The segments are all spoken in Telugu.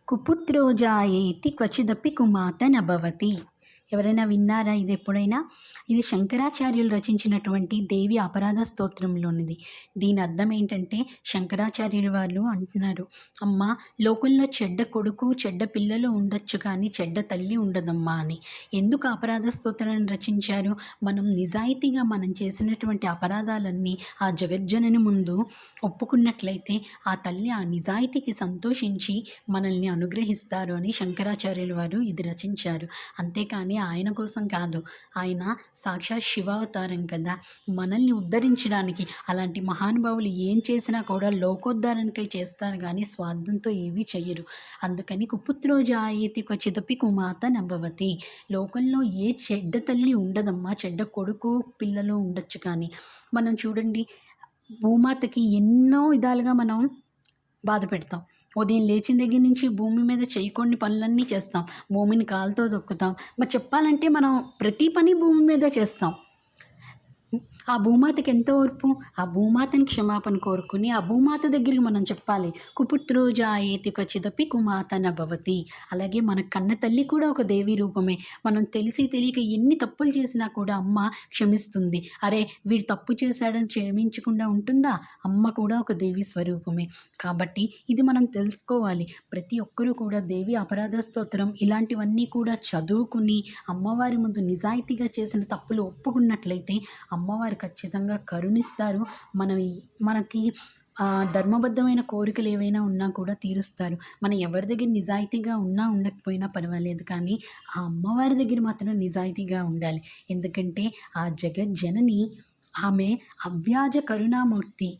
కుపుత్రో జాయేతి క్వచిదపి కుమాత నభవతి. ఎవరైనా విన్నారా ఇది ఎప్పుడైనా? ఇది శంకరాచార్యులు రచించినటువంటి దేవి అపరాధ స్తోత్రంలోనిది. దీని అర్థం ఏంటంటే, శంకరాచార్యులు వాళ్ళు అంటున్నారు, అమ్మ, లోకంలో చెడ్డ కొడుకు చెడ్డ పిల్లలు ఉండొచ్చు కానీ చెడ్డ తల్లి ఉండదమ్మా అని. ఎందుకు అపరాధ స్తోత్రాన్ని రచించారు? మనం నిజాయితీగా మనం చేసినటువంటి అపరాధాలన్నీ ఆ జగజ్జనని ముందు ఒప్పుకున్నట్లయితే ఆ తల్లి ఆ నిజాయితీకి సంతోషించి మనల్ని అనుగ్రహిస్తారు అని శంకరాచార్యులు వారు ఇది రచించారు. అంతేకాని ఆయన కోసం కాదు, ఆయన సాక్షాత్ శివావతారం కదా, మనల్ని ఉద్ధరించడానికి. అలాంటి మహానుభావులు ఏం చేసినా కూడా లోకోద్ధారణకై చేస్తారు కానీ స్వార్థంతో ఏవీ చెయ్యరు. అందుకని కుపుత్రో జాయేతి క్వచిదపి కుమాత నభవతి. లోకంలో ఏ చెడ్డ తల్లి ఉండదమ్మా, చెడ్డ కొడుకు పిల్లలు ఉండొచ్చు కానీ. మనం చూడండి, భూమాతకి ఎన్నో విధాలుగా మనం బాధ పెడతాం. ఉదయం లేచిన దగ్గర నుంచి భూమి మీద చేయకుండా పనులన్నీ చేస్తాం. భూమిని కాలుతో తొక్కుతాం. మరి చెప్పాలంటే మనం ప్రతి పని భూమి మీద చేస్తాం. ఆ భూమాతకి ఎంత ఓర్పు? ఆ భూమాతని క్షమాపణ కోరుకుని ఆ భూమాత దగ్గరికి మనం చెప్పాలి, కుపుత్రో జాయేతి క్వచిదపి కుమాత నభవతి. అలాగే మన కన్న తల్లి కూడా ఒక దేవి రూపమే. మనం తెలిసి తెలియక ఎన్ని తప్పులు చేసినా కూడా అమ్మ క్షమిస్తుంది. అరే, వీడు తప్పు చేశాడని క్షమించకుండా ఉంటుందా? అమ్మ కూడా ఒక దేవి స్వరూపమే. కాబట్టి ఇది మనం తెలుసుకోవాలి. ప్రతి ఒక్కరూ కూడా దేవి అపరాధ స్తోత్రం ఇలాంటివన్నీ కూడా చదువుకుని అమ్మవారి ముందు నిజాయితీగా చేసిన తప్పులు ఒప్పుకున్నట్లయితే అమ్మవారు ఖచ్చితంగా కరుణిస్తారు. మనకి ధర్మబద్ధమైన కోరికలు ఏవైనా ఉన్నా కూడా తీరుస్తారు. మనం ఎవరి దగ్గర నిజాయితీగా ఉన్నా ఉండకపోయినా పర్వాలేదు, కానీ ఆ అమ్మవారి దగ్గర మాత్రం నిజాయితీగా ఉండాలి. ఎందుకంటే ఆ జగజ్జనని, ఆమె అవ్యాజ కరుణామూర్తి.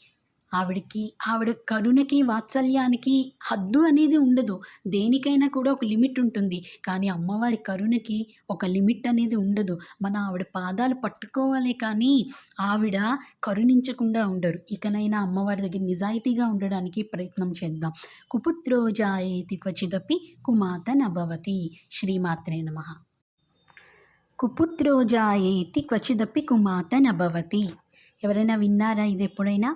ఆవిడ కరుణకి వాత్సల్యానికి హద్దు అనేది ఉండదు. దేనికైనా కూడా ఒక లిమిట్ ఉంటుంది. కానీ అమ్మవారి కరుణకి ఒక లిమిట్ అనేది ఉండదు. ఆవిడ పాదాలు పట్టుకోవాలే కానీ ఆవిడ కరుణించకుండా ఉండరు. ఇకనైనా అమ్మవారి దగ్గర నిజాయితీగా ఉండడానికి ప్రయత్నం చేద్దాం. కుపుత్రో జాయేతి క్వచిదపి కుమాత నభవతి. శ్రీమాత్రే నమః. కుపుత్రో జాయేతి క్వచిదపి కుమాత నభవతి. ఎవరైనా విన్నారా ఇది ఎప్పుడైనా?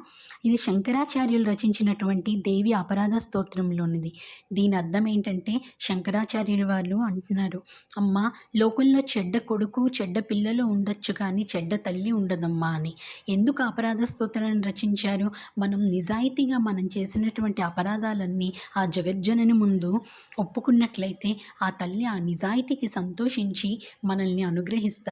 ఇది శంకరాచార్యులు రచించినటువంటి దేవి అపరాధ స్తోత్రంలోనిది. దీని అర్థం ఏంటంటే, శంకరాచార్యులు వాళ్ళు అంటున్నారు, అమ్మ, లోకంలో చెడ్డ కొడుకు చెడ్డ పిల్లలు ఉండొచ్చు కానీ చెడ్డ తల్లి ఉండదమ్మా అని. ఎందుకు అపరాధ స్తోత్రాన్ని రచించారు? మనం నిజాయితీగా మనం చేసినటువంటి అపరాధాలన్నీ ఆ జగజ్జనని ముందు ఒప్పుకున్నట్లయితే ఆ తల్లి ఆ నిజాయితీకి సంతోషించి మనల్ని అనుగ్రహిస్తారు.